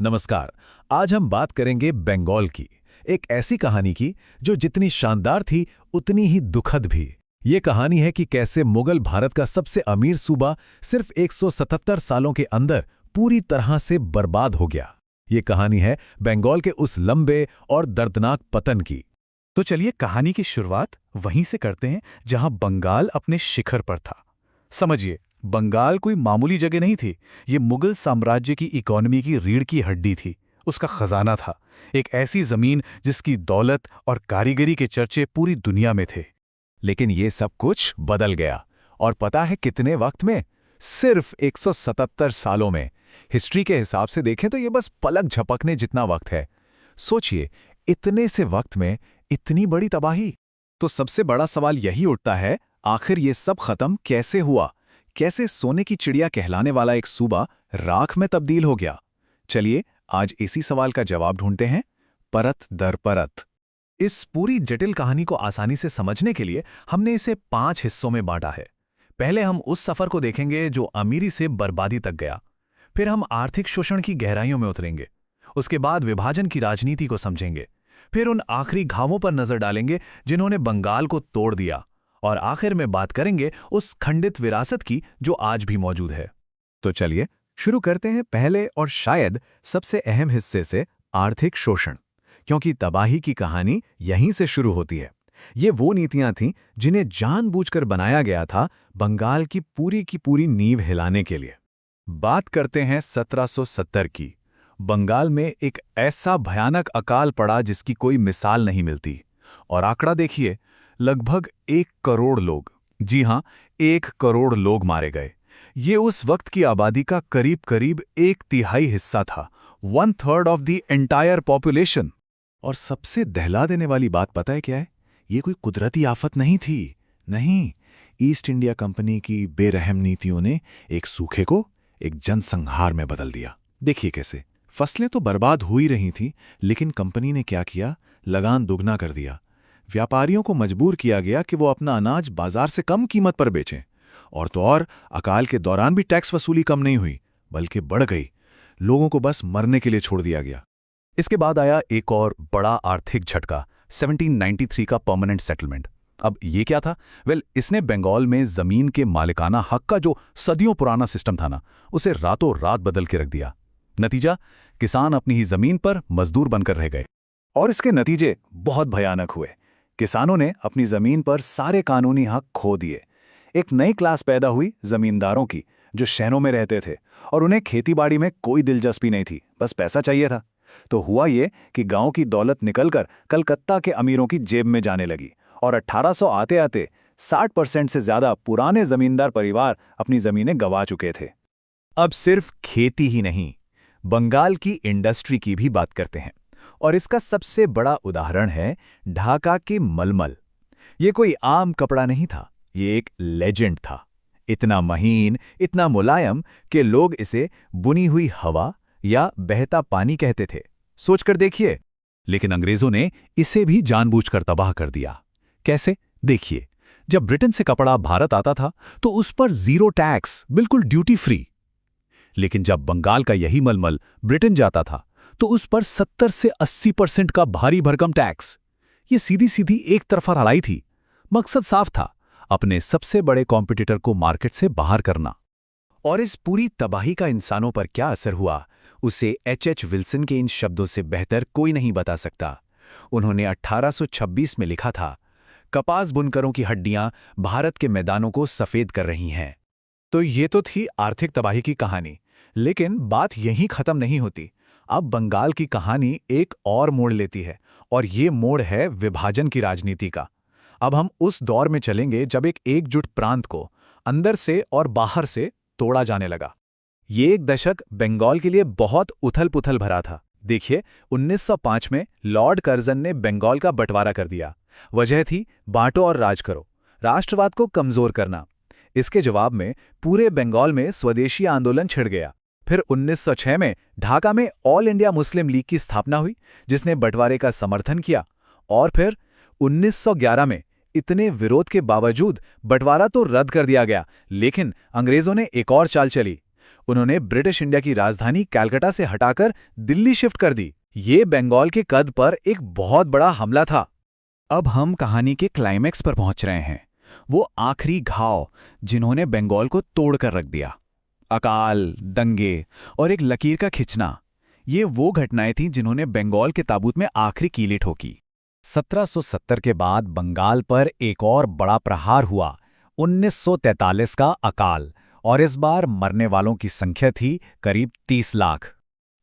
नमस्कार। आज हम बात करेंगे बंगाल की, एक ऐसी कहानी की जो जितनी शानदार थी उतनी ही दुखद भी। ये कहानी है कि कैसे मुगल भारत का सबसे अमीर सूबा सिर्फ 177 सालों के अंदर पूरी तरह से बर्बाद हो गया। ये कहानी है बंगाल के उस लंबे और दर्दनाक पतन की। तो चलिए कहानी की शुरुआत वहीं से करते हैं जहां बंगाल अपने शिखर पर था। समझिए, बंगाल कोई मामूली जगह नहीं थी। ये मुगल साम्राज्य की इकोनॉमी की रीढ़ की हड्डी थी। उसका खजाना था, एक ऐसी जमीन जिसकी दौलत और कारीगरी के चर्चे पूरी दुनिया में थे। लेकिन ये सब कुछ बदल गया, और पता है कितने वक्त में? सिर्फ 177 सालों में। हिस्ट्री के हिसाब से देखें तो ये बस पलक झपकने जितना वक्त है। सोचिए, इतने से वक्त में इतनी बड़ी तबाही। तो सबसे बड़ा सवाल यही उठता है, आखिर ये सब खत्म कैसे हुआ? कैसे सोने की चिड़िया कहलाने वाला एक सूबा राख में तब्दील हो गया? चलिए आज इसी सवाल का जवाब ढूंढते हैं, परत दर परत। इस पूरी जटिल कहानी को आसानी से समझने के लिए हमने इसे 5 हिस्सों में बांटा है। पहले हम उस सफर को देखेंगे जो अमीरी से बर्बादी तक गया। फिर हम आर्थिक शोषण की गहराइयों में उतरेंगे। उसके बाद विभाजन की राजनीति को समझेंगे। फिर उन आखिरी घावों पर नजर डालेंगे जिन्होंने बंगाल को तोड़ दिया। और आखिर में बात करेंगे उस खंडित विरासत की जो आज भी मौजूद है। तो चलिए शुरू करते हैं पहले और शायद सबसे अहम हिस्से से, आर्थिक शोषण। क्योंकि तबाही की कहानी यहीं से शुरू होती है। ये वो नीतियां थीं जिन्हें जानबूझकर बनाया गया था बंगाल की पूरी नींव हिलाने के लिए। बात करते हैं 1770 की। बंगाल में एक ऐसा भयानक अकाल पड़ा जिसकी कोई मिसाल नहीं मिलती। और आंकड़ा देखिए, लगभग 1 करोड़ लोग, जी हां, 1 करोड़ लोग मारे गए। ये उस वक्त की आबादी का करीब करीब 1/3 हिस्सा था, 1/3 ऑफ द एंटायर पॉपुलेशन। और सबसे दहला देने वाली बात पता है क्या है? ये कोई कुदरती आफत नहीं थी। नहीं, ईस्ट इंडिया कंपनी की बेरहम नीतियों ने एक सूखे को एक जनसंहार में बदल दिया। देखिए कैसे। फसलें तो बर्बाद हो ही रही थीं, लेकिन कंपनी ने क्या किया? लगान दुगना कर दिया। व्यापारियों को मजबूर किया गया कि वो अपना अनाज बाजार से कम कीमत पर बेचें। और तो और, अकाल के दौरान भी टैक्स वसूली कम नहीं हुई, बल्कि बढ़ गई। लोगों को बस मरने के लिए छोड़ दिया गया। इसके बाद आया एक और बड़ा आर्थिक झटका, 1793 का परमानेंट सेटलमेंट। अब ये क्या था? इसने बंगाल में जमीन के मालिकाना हक का जो सदियों पुराना सिस्टम था ना, उसे रातों रात बदल के रख दिया। नतीजा, किसान अपनी ही जमीन पर मजदूर बनकर रह गए। और इसके नतीजे बहुत भयानक हुए। किसानों ने अपनी जमीन पर सारे कानूनी हक खो दिए। एक नई क्लास पैदा हुई जमींदारों की, जो शहरों में रहते थे और उन्हें खेतीबाड़ी में कोई दिलचस्पी नहीं थी, बस पैसा चाहिए था। तो हुआ ये कि गांव की दौलत निकलकर कलकत्ता के अमीरों की जेब में जाने लगी। और 1800 आते आते 60% से ज्यादा पुराने जमींदार परिवार अपनी जमीनें गंवा चुके थे। अब सिर्फ खेती ही नहीं, बंगाल की इंडस्ट्री की भी बात करते हैं। और इसका सबसे बड़ा उदाहरण है ढाका के मलमल। ये कोई आम कपड़ा नहीं था, ये एक लेजेंड था। इतना महीन, इतना मुलायम कि लोग इसे बुनी हुई हवा या बहता पानी कहते थे। सोचकर देखिए। लेकिन अंग्रेजों ने इसे भी जानबूझकर तबाह कर दिया। कैसे? देखिए, जब ब्रिटेन से कपड़ा भारत आता था तो उस पर 0 टैक्स, बिल्कुल ड्यूटी फ्री। लेकिन जब बंगाल का यही मलमल ब्रिटेन जाता था तो उस पर 70 से 80% का भारी भरकम टैक्स। ये सीधी सीधी एक तरफा लड़ाई थी। मकसद साफ था, अपने सबसे बड़े कॉम्पिटिटर को मार्केट से बाहर करना। और इस पूरी तबाही का इंसानों पर क्या असर हुआ, उसे H.H. विल्सन के इन शब्दों से बेहतर कोई नहीं बता सकता। उन्होंने 1826 में लिखा था, कपास बुनकरों की हड्डियां भारत के मैदानों को सफेद कर रही हैं। तो ये तो थी आर्थिक तबाही की कहानी, लेकिन बात यहीं खत्म नहीं होती। अब बंगाल की कहानी एक और मोड़ लेती है, और ये मोड़ है विभाजन की राजनीति का। अब हम उस दौर में चलेंगे जब एक एकजुट प्रांत को अंदर से और बाहर से तोड़ा जाने लगा। ये एक दशक बंगाल के लिए बहुत उथल-पुथल भरा था। देखिए, 1905 में लॉर्ड कर्जन ने बंगाल का बंटवारा कर दिया। वजह थी बांटो और राज करो, राष्ट्रवाद को कमजोर करना। इसके जवाब में पूरे बंगाल में स्वदेशी आंदोलन छिड़ गया। फिर 1906 में ढाका में ऑल इंडिया मुस्लिम लीग की स्थापना हुई, जिसने बंटवारे का समर्थन किया। और फिर 1911 में इतने विरोध के बावजूद बंटवारा तो रद्द कर दिया गया, लेकिन अंग्रेजों ने एक और चाल चली। उन्होंने ब्रिटिश इंडिया की राजधानी कलकत्ता से हटाकर दिल्ली शिफ्ट कर दी। ये बंगाल के कद पर एक बहुत बड़ा हमला था। अब हम कहानी के क्लाइमैक्स पर पहुंच रहे हैं, वो आखिरी घाव जिन्होंने बंगाल को तोड़कर रख दिया। अकाल, दंगे और एक लकीर का खिंचना, ये वो घटनाएं थीं जिन्होंने बंगाल के ताबूत में आखिरी कीलें ठोकी। 1770 के बाद बंगाल पर एक और बड़ा प्रहार हुआ, 1943 का अकाल, और इस बार मरने वालों की संख्या थी करीब 30 लाख।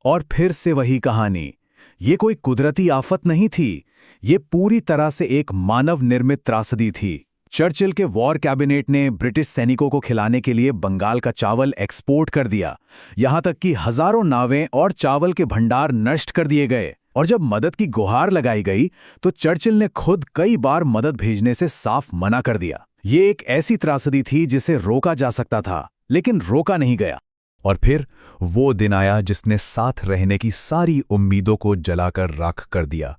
और फिर से वही कहानी, ये कोई कुदरती आफत नहीं थी, ये पूरी तरह से एक मानव निर्मित त्रासदी थी। चर्चिल के वॉर कैबिनेट ने ब्रिटिश सैनिकों को खिलाने के लिए बंगाल का चावल एक्सपोर्ट कर दिया, यहां तक कि हजारों नावें और चावल के भंडार नष्ट कर दिए गए। और जब मदद की गुहार लगाई गई तो चर्चिल ने खुद कई बार मदद भेजने से साफ मना कर दिया। ये एक ऐसी त्रासदी थी जिसे रोका जा सकता था, लेकिन रोका नहीं गया। और फिर वो दिन आया जिसने साथ रहने की सारी उम्मीदों को जलाकर राख कर दिया।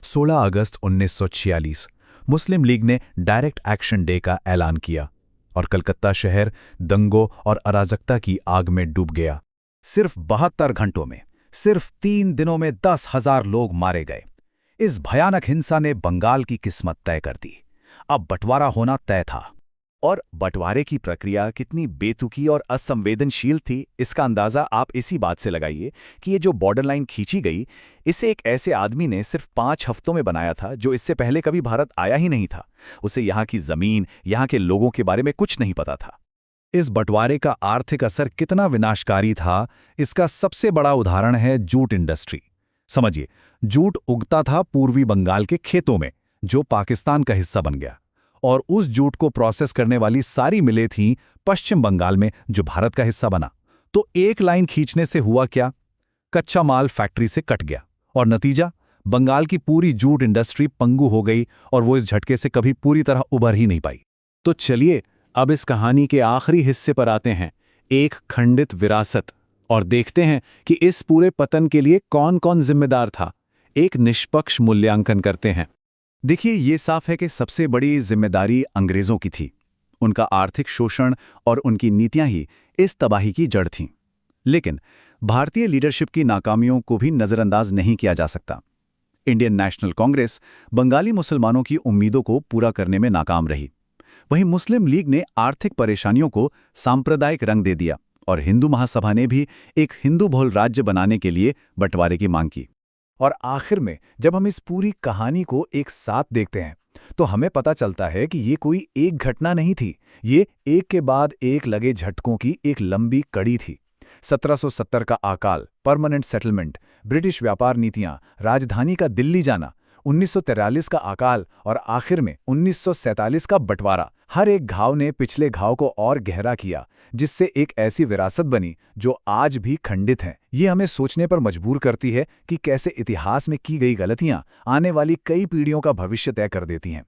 16 अगस्त 1946 मुस्लिम लीग ने डायरेक्ट एक्शन डे का ऐलान किया और कलकत्ता शहर दंगों और अराजकता की आग में डूब गया। सिर्फ 72 घंटों में, सिर्फ 3 दिनों में 10,000 लोग मारे गए। इस भयानक हिंसा ने बंगाल की किस्मत तय कर दी। अब बंटवारा होना तय था। और बंटवारे की प्रक्रिया कितनी बेतुकी और असंवेदनशील थी, इसका अंदाजा आप इसी बात से लगाइए कि ये जो बॉर्डर लाइन खींची गई, इसे एक ऐसे आदमी ने सिर्फ 5 हफ्तों में बनाया था जो इससे पहले कभी भारत आया ही नहीं था। उसे यहाँ की जमीन, यहाँ के लोगों के बारे में कुछ नहीं पता था। इस बंटवारे का आर्थिक असर कितना विनाशकारी था, इसका सबसे बड़ा उदाहरण है जूट इंडस्ट्री। समझिए, जूट उगता था पूर्वी बंगाल के खेतों में, जो पाकिस्तान का हिस्सा बन गया, और उस जूट को प्रोसेस करने वाली सारी मिलें थीं पश्चिम बंगाल में, जो भारत का हिस्सा बना। तो एक लाइन खींचने से हुआ क्या? कच्चा माल फैक्ट्री से कट गया, और नतीजा, बंगाल की पूरी जूट इंडस्ट्री पंगु हो गई और वो इस झटके से कभी पूरी तरह उभर ही नहीं पाई। तो चलिए अब इस कहानी के आखिरी हिस्से पर आते हैं, एक खंडित विरासत, और देखते हैं कि इस पूरे पतन के लिए कौन कौन जिम्मेदार था। एक निष्पक्ष मूल्यांकन करते हैं। देखिए, ये साफ है कि सबसे बड़ी जिम्मेदारी अंग्रेजों की थी। उनका आर्थिक शोषण और उनकी नीतियां ही इस तबाही की जड़ थीं। लेकिन भारतीय लीडरशिप की नाकामियों को भी नजरअंदाज नहीं किया जा सकता। इंडियन नेशनल कांग्रेस बंगाली मुसलमानों की उम्मीदों को पूरा करने में नाकाम रही। वहीं मुस्लिम लीग ने आर्थिक परेशानियों को सांप्रदायिक रंग दे दिया, और हिंदू महासभा ने भी एक हिंदू बहुल राज्य बनाने के लिए बंटवारे की मांग की। और आखिर में जब हम इस पूरी कहानी को एक साथ देखते हैं तो हमें पता चलता है कि ये कोई एक घटना नहीं थी, ये एक के बाद एक लगे झटकों की एक लंबी कड़ी थी। 1770 का अकाल, परमानेंट सेटलमेंट, ब्रिटिश व्यापार नीतियां, राजधानी का दिल्ली जाना, 1943 का अकाल और आखिर में 1947 का बंटवारा, हर एक घाव ने पिछले घाव को और गहरा किया, जिससे एक ऐसी विरासत बनी जो आज भी खंडित है। ये हमें सोचने पर मजबूर करती है कि कैसे इतिहास में की गई गलतियां आने वाली कई पीढ़ियों का भविष्य तय कर देती हैं।